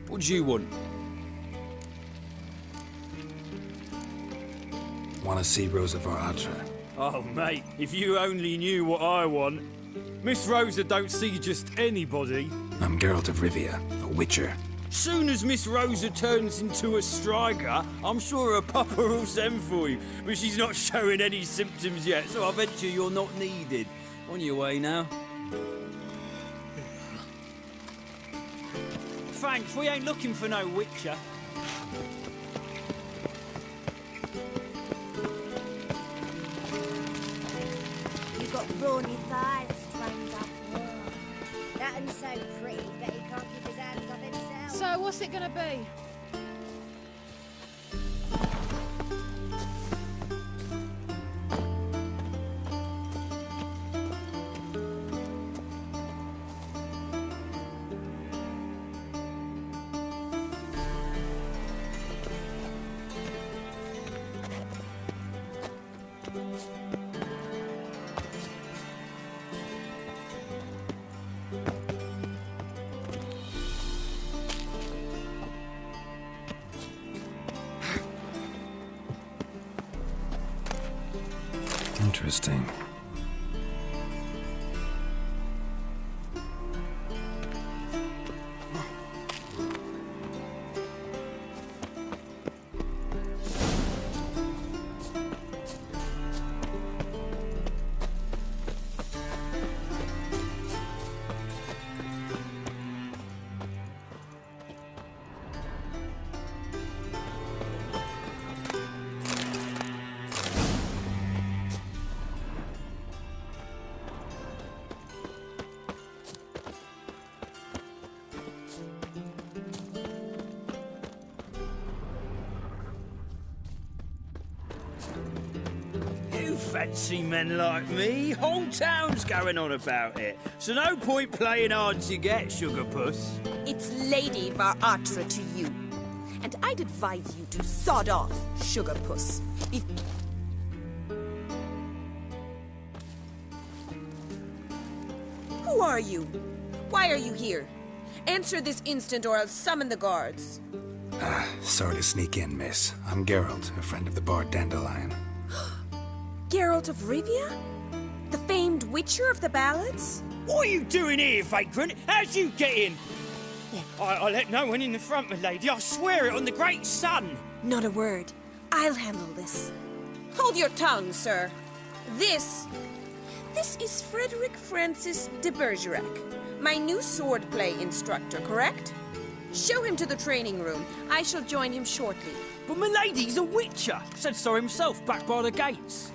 What do you want? Want to see Rosa Varatra? Oh, mate, if you only knew what I want. Miss Rosa don't see just anybody. I'm Geralt of Rivia, a witcher. Soon as Miss Rosa turns into a striker, I'm sure her papa will send for you. But she's not showing any symptoms yet, so I venture you're not needed. On your way now. Thanks, we ain't looking for no witcher. You got brawny thighs, strained up. That one's so pretty that he can't keep his hands off himself. So, what's it gonna be? Interesting. You fancy men like me? Whole town's going on about it. So no point playing hard to get, sugar puss. It's Lady Varatra to you. And I'd advise you to sod off, sugar puss. Who are you? Why are you here? Answer this instant or I'll summon the guards. Sorry to sneak in, miss. I'm Geralt, a friend of the bard Dandelion. Geralt of Rivia? The famed witcher of the ballads? What are you doing here, vagrant? How'd you get in? I let no one in the front, my lady. I swear it on the great sun. Not a word. I'll handle this. Hold your tongue, sir. This is Frederick Francis de Bergerac, my new swordplay instructor, correct? Show him to the training room. I shall join him shortly. But my lady's a witcher. Said so himself back by the gates.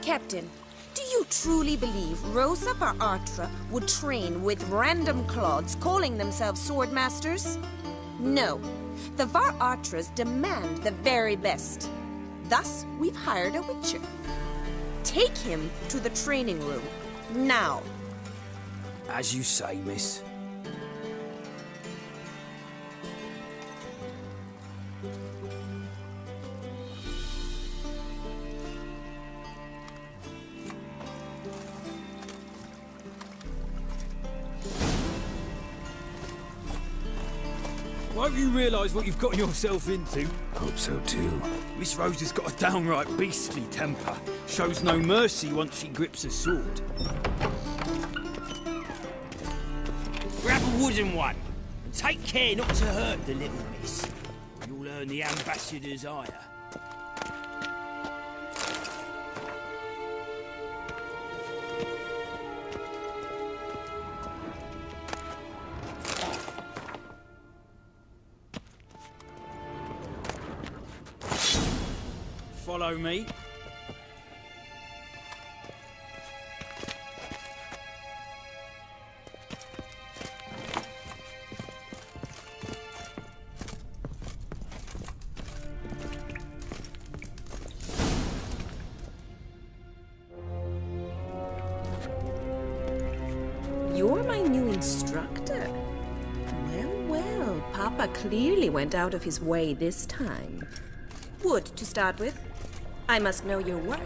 Captain, do you truly believe Rosa Varatra would train with random clods calling themselves swordmasters? No. The Varatras demand the very best. Thus, we've hired a witcher. Take him to the training room. Now. As you say, miss. Won't you realise what you've got yourself into? Hope so too. Miss Rosa's got a downright beastly temper. Shows no mercy once she grips a sword. Grab a wooden one. And take care not to hurt the little miss. You'll earn the ambassador's ire. Follow me. Papa clearly went out of his way this time. Wood, to start with. I must know your worth.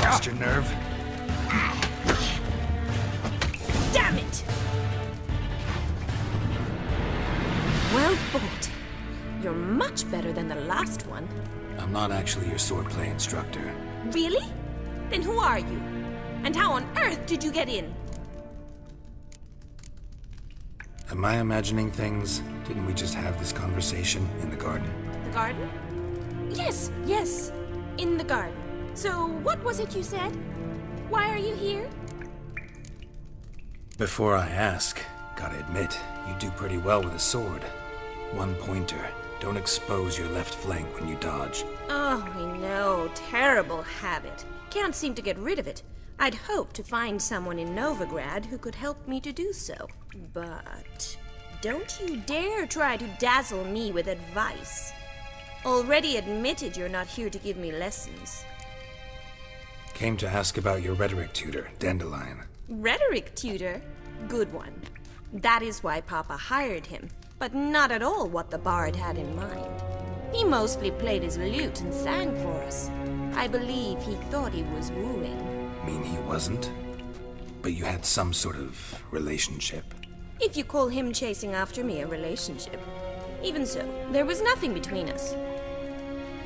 Lost your nerve? Damn it! Well fought. You're much better than the last one. I'm not actually your swordplay instructor. Really? Then who are you? And how on earth did you get in? Am I imagining things? Didn't we just have this conversation in the garden? The garden? Yes. In the garden. So, what was it you said? Why are you here? Before I ask, gotta admit, you do pretty well with a sword. One pointer. Don't expose your left flank when you dodge. Oh, I know. Terrible habit. Can't seem to get rid of it. I'd hoped to find someone in Novigrad who could help me to do so. But don't you dare try to dazzle me with advice. Already admitted you're not here to give me lessons. Came to ask about your rhetoric tutor, Dandelion. Rhetoric tutor? Good one. That is why Papa hired him, but not at all what the bard had in mind. He mostly played his lute and sang for us. I believe he thought he was wooing. Mean he wasn't? But you had some sort of relationship. If you call him chasing after me a relationship. Even so, there was nothing between us.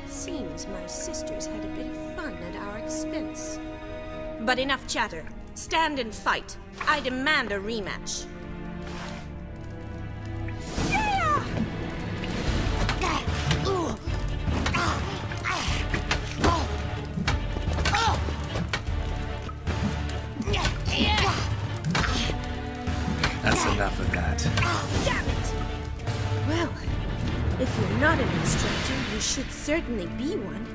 Seems my sisters had a bit of fun at our expense. But enough chatter. Stand and fight. I demand a rematch. Yeah! That's enough of that. Damn it! Well, if you're not an instructor, you should certainly be one.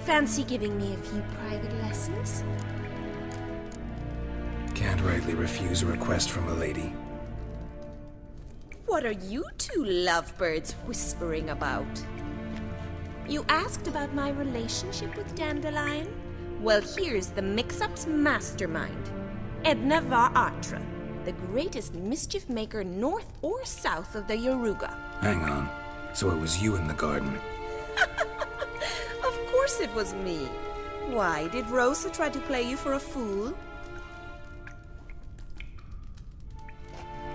Fancy giving me a few private lessons? Can't rightly refuse a request from a lady. What are you two lovebirds whispering about? You asked about my relationship with Dandelion? Well, here's the mix-up's mastermind. Edna var Artra, the greatest mischief maker north or south of the Yaruga. Hang on. So it was you in the garden? Of course it was me. Why, did Rosa try to play you for a fool?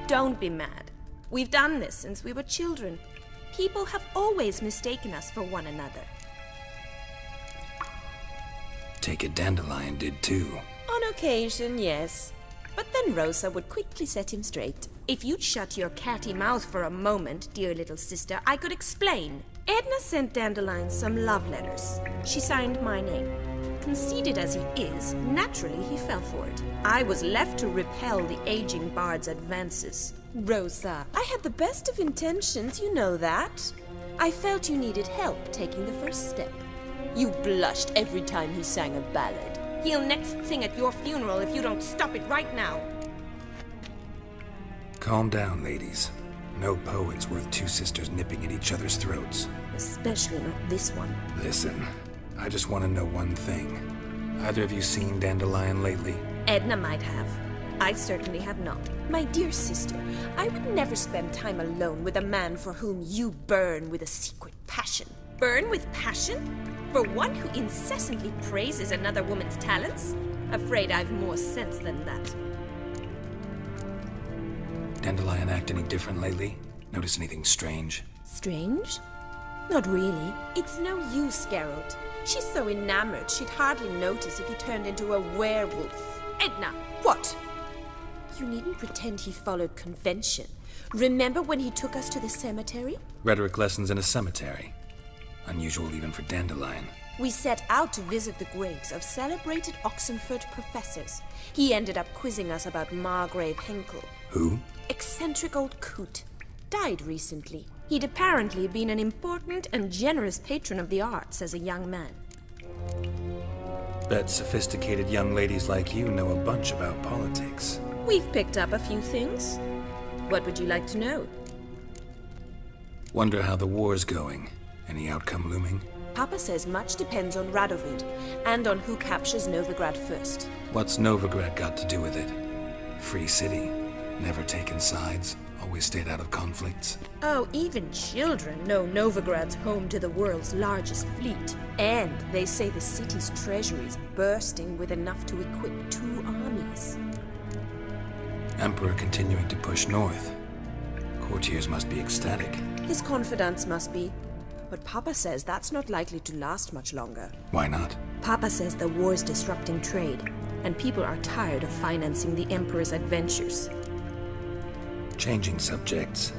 Don't be mad. We've done this since we were children. People have always mistaken us for one another. Take it Dandelion did too. On occasion, yes. But then Rosa would quickly set him straight. If you'd shut your catty mouth for a moment, dear little sister, I could explain. Edna sent Dandelion some love letters. She signed my name. Conceited as he is, naturally he fell for it. I was left to repel the aging bard's advances. Rosa, I had the best of intentions, you know that. I felt you needed help taking the first step. You blushed every time he sang a ballad. He'll next sing at your funeral if you don't stop it right now. Calm down, ladies. No poet's worth two sisters nipping at each other's throats. Especially not this one. Listen, I just want to know one thing. Either of you seen Dandelion lately? Edna might have. I certainly have not. My dear sister, I would never spend time alone with a man for whom you burn with a secret passion. Burn with passion? For one who incessantly praises another woman's talents? Afraid I've more sense than that. Dandelion act any different lately? Notice anything strange? Strange? Not really. It's no use, Geralt. She's so enamored she'd hardly notice if he turned into a werewolf. Edna! What? You needn't pretend he followed convention. Remember when he took us to the cemetery? Rhetoric lessons in a cemetery. Unusual even for Dandelion. We set out to visit the graves of celebrated Oxenford professors. He ended up quizzing us about Margrave Henkel. Who? eccentric old coot. Died recently. He'd apparently been an important and generous patron of the arts as a young man. Bet sophisticated young ladies like you know a bunch about politics. We've picked up a few things. What would you like to know? Wonder how the war's going. Any outcome looming? Papa says much depends on Radovid, and on who captures Novigrad first. What's Novigrad got to do with it? Free city. Never taken sides. Always stayed out of conflicts. Oh, even children know Novigrad's home to the world's largest fleet. And they say the city's treasury is bursting with enough to equip 2 armies. Emperor continuing to push north. Courtiers must be ecstatic. His confidants must be. But Papa says that's not likely to last much longer. Why not? Papa says the war's disrupting trade, and people are tired of financing the Emperor's adventures. Changing subjects.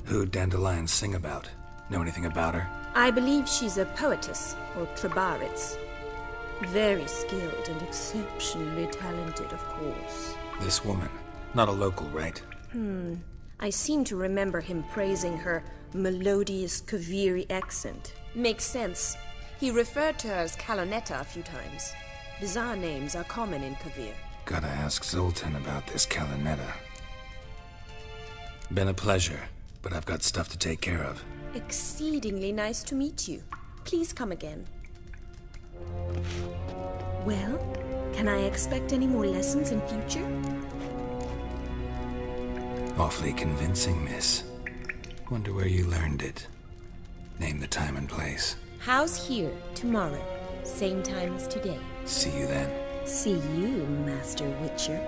Who'd Dandelions sing about? Know anything about her? I believe she's a poetess, or Trebaritz. Very skilled and exceptionally talented, of course. This woman. Not a local, right? I seem to remember him praising her melodious Kaviri accent. Makes sense. He referred to her as Kalonetta a few times. Bizarre names are common in Kavir. Gotta ask Zoltan about this Kalonetta. Been a pleasure, but I've got stuff to take care of. Exceedingly nice to meet you. Please come again. Well, can I expect any more lessons in future? Awfully convincing, miss. Wonder where you learned it. Name the time and place. House here, tomorrow. Same time as today. See you then. See you, Master Witcher.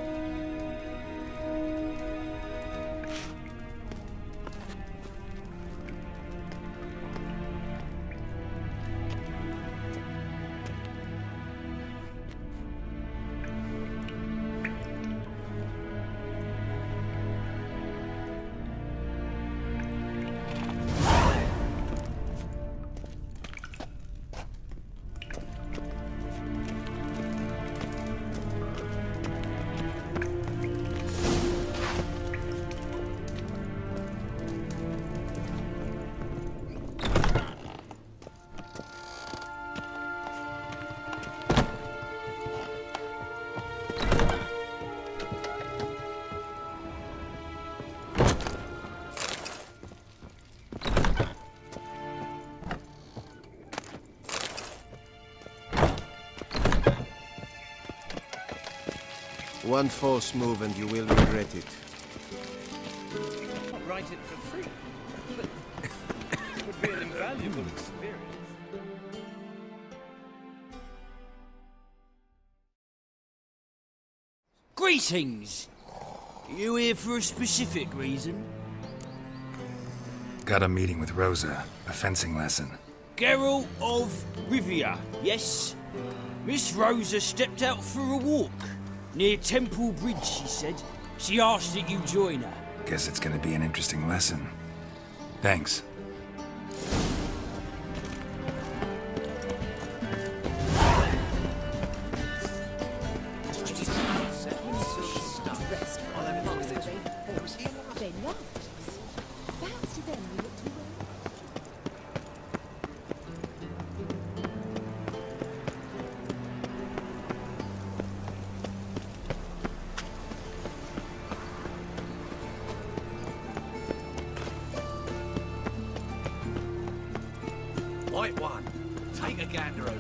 One false move and you will regret it. I'll write it for free, but it would be an invaluable experience. Greetings! You here for a specific reason? Got a meeting with Rosa. A fencing lesson. Geralt of Rivia, yes? Miss Rosa stepped out for a walk. Near Temple Bridge, she said. She asked that you join her. Guess it's gonna be an interesting lesson. Thanks. Light one. Take a gander over it.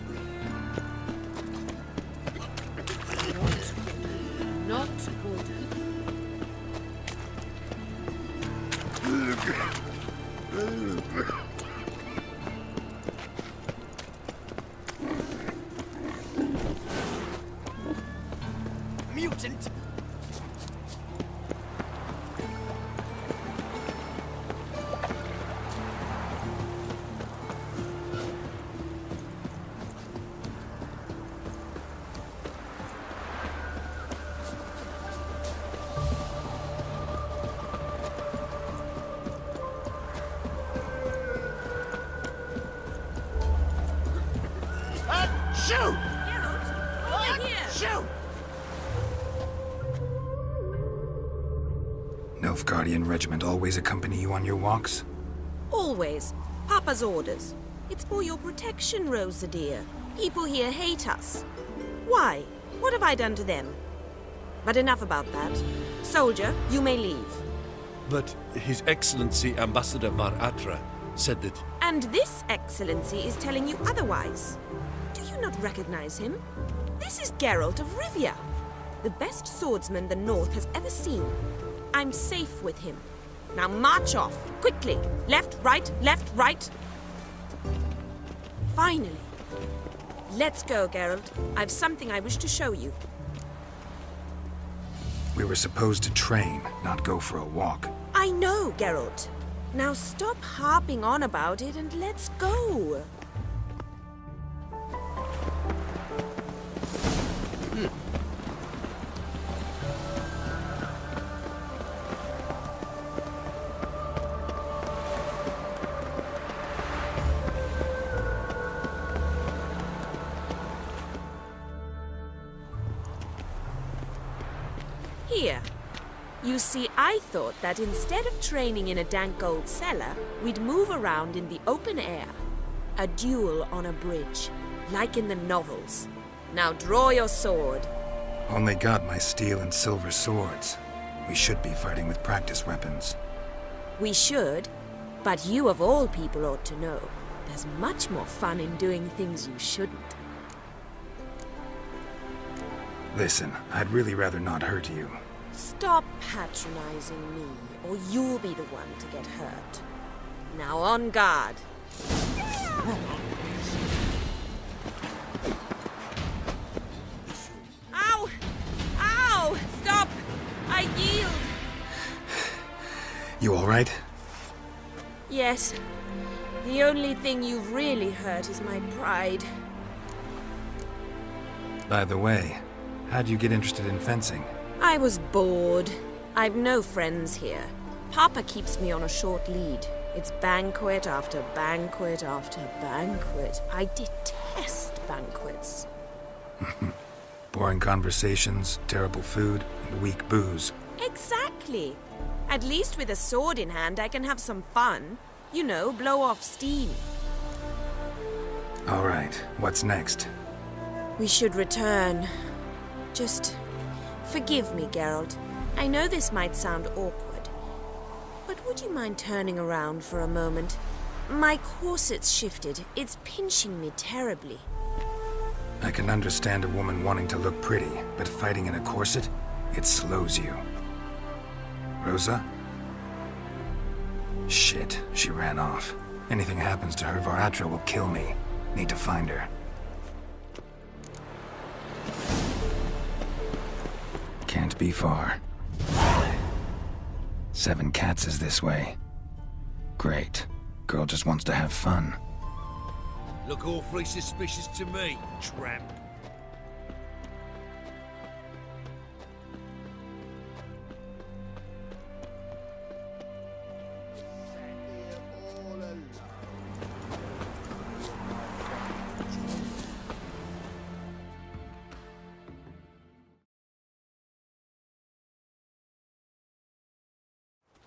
Not good. Mutant! Shoot! Geralt, over here! Shoot! Nilfgaardian regiment always accompany you on your walks? Always. Papa's orders. It's for your protection, Rosa dear. People here hate us. Why? What have I done to them? But enough about that. Soldier, you may leave. But His Excellency Ambassador Var Atra said that... And this excellency is telling you otherwise. Do you not recognize him? This is Geralt of Rivia, the best swordsman the North has ever seen. I'm safe with him. Now march off, quickly. Left, right, left, right. Finally. Let's go, Geralt. I've something I wish to show you. We were supposed to train, not go for a walk. I know, Geralt. Now stop harping on about it and let's go. Here. You see, I thought that instead of training in a dank old cellar, we'd move around in the open air. A duel on a bridge, like in the novels. Now draw your sword. Only got my steel and silver swords. We should be fighting with practice weapons. We should, but you of all people ought to know. There's much more fun in doing things you shouldn't. Listen, I'd really rather not hurt you. Stop patronizing me, or you'll be the one to get hurt. Now on guard. Ow! Ow! Stop! I yield! You all right? Yes. The only thing you've really hurt is my pride. By the way, how'd you get interested in fencing? I was bored. I've no friends here. Papa keeps me on a short lead. It's banquet after banquet after banquet. I detest banquets. Boring conversations, terrible food, and weak booze. Exactly. At least with a sword in hand, I can have some fun. You know, blow off steam. All right, what's next? We should return. Just forgive me, Geralt. I know this might sound awkward, but would you mind turning around for a moment? My corset's shifted. It's pinching me terribly. I can understand a woman wanting to look pretty, but fighting in a corset, it slows you. Rosa? Shit, she ran off. Anything happens to her, Var Atra will kill me. Need to find her. Can't be far. 7 Cats is this way. Great. Girl just wants to have fun. Look awfully suspicious to me, tramp.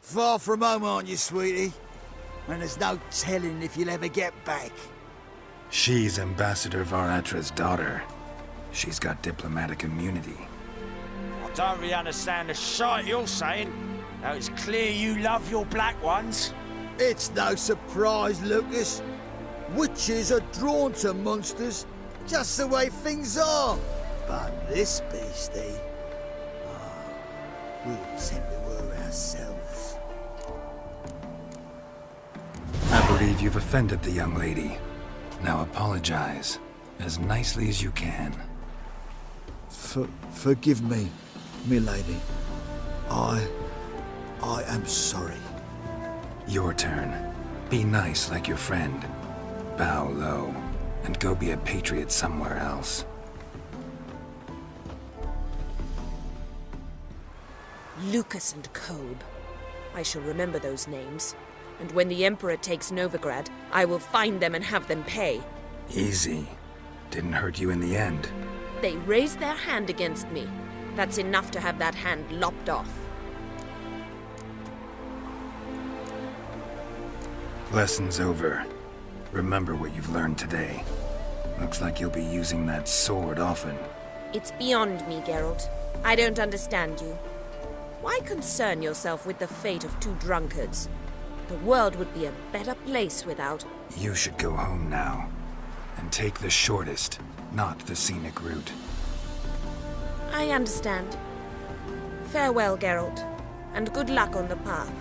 Far from home, aren't you, sweetie? And there's no telling if you'll ever get back. She's Ambassador Var Atra's daughter. She's got diplomatic immunity. I don't really understand the shite you're saying. Now it's clear you love your black ones. It's no surprise, Lucas. Witches are drawn to monsters, just the way things are. But this beastie, we'll tend to her ourselves. I believe you've offended the young lady. Now apologize, as nicely as you can. Forgive me, milady. I am sorry. Your turn. Be nice like your friend. Bow low, and go be a patriot somewhere else. Lucas and Kobe. I shall remember those names. And when the Emperor takes Novigrad, I will find them and have them pay. Easy. Didn't hurt you in the end. They raised their hand against me. That's enough to have that hand lopped off. Lesson's over. Remember what you've learned today. Looks like you'll be using that sword often. It's beyond me, Geralt. I don't understand you. Why concern yourself with the fate of two drunkards? The world would be a better place without... You should go home now. And take the shortest, not the scenic route. I understand. Farewell, Geralt, and good luck on the path.